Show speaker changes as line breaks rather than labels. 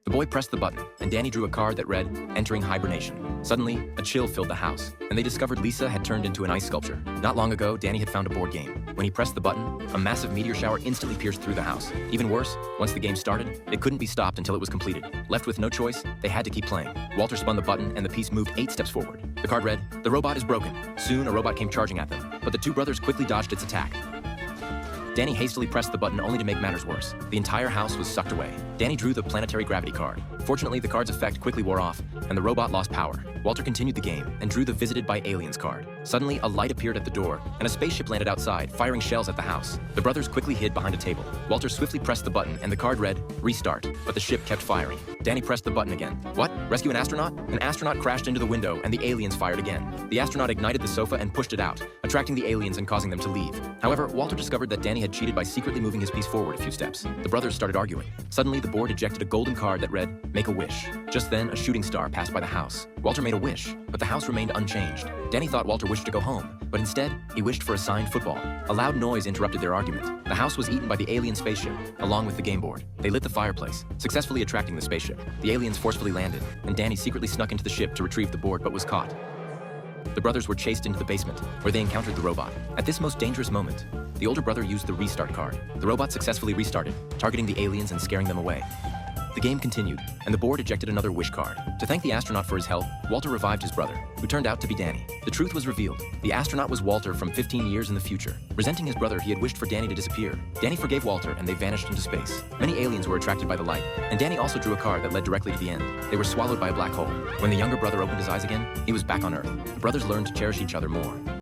The boy pressed the button, and Danny drew a card that read, "Entering hibernation." Suddenly, a chill filled the house, and they discovered Lisa had turned into an ice sculpture. Not long ago, Danny had found a board game. When he pressed the button, a massive meteor shower instantly pierced through the house. Even worse, once the game started, it couldn't be stopped until it was completed. Left with no choice, they had to keep playing. Walter spun the button, and the piece moved 8 steps forward. The card read, "The robot is broken." Soon, a robot came charging at them, but the two brothers quickly dodged its attack. Danny hastily pressed the button only to make matters worse. The entire house was sucked away. Danny drew the planetary gravity card. Fortunately, the card's effect quickly wore off, and the robot lost power. Walter continued the game and drew the Visited by Aliens card. Suddenly, a light appeared at the door, and a spaceship landed outside, firing shells at the house. The brothers quickly hid behind a table. Walter swiftly pressed the button, and the card read, "Restart," but the ship kept firing. Danny pressed the button again. What? Rescue an astronaut? An astronaut crashed into the window, and the aliens fired again. The astronaut ignited the sofa and pushed it out, attracting the aliens and causing them to leave. However, Walter discovered that Danny had cheated by secretly moving his piece forward a few steps. The brothers started arguing. Suddenly, the board ejected a golden card that read, "Make a wish." Just then, a shooting star passed by the house. Walter made a wish, but the house remained unchanged. Danny thought Walter wished to go home, but instead, he wished for a signed football. A loud noise interrupted their argument. The house was eaten by the alien spaceship, along with the game board. They lit the fireplace, successfully attracting the spaceship. The aliens forcefully landed, and Danny secretly snuck into the ship to retrieve the board but was caught. The brothers were chased into the basement, where they encountered the robot. At this most dangerous moment, the older brother used the restart card. The robot successfully restarted, targeting the aliens and scaring them away. The game continued, and the board ejected another wish card. To thank the astronaut for his help, Walter revived his brother, who turned out to be Danny. The truth was revealed. The astronaut was Walter from 15 years in the future. Resenting his brother, he had wished for Danny to disappear. Danny forgave Walter, and they vanished into space. Many aliens were attracted by the light, and Danny also drew a card that led directly to the end. They were swallowed by a black hole. When the younger brother opened his eyes again, he was back on Earth. The brothers learned to cherish each other more.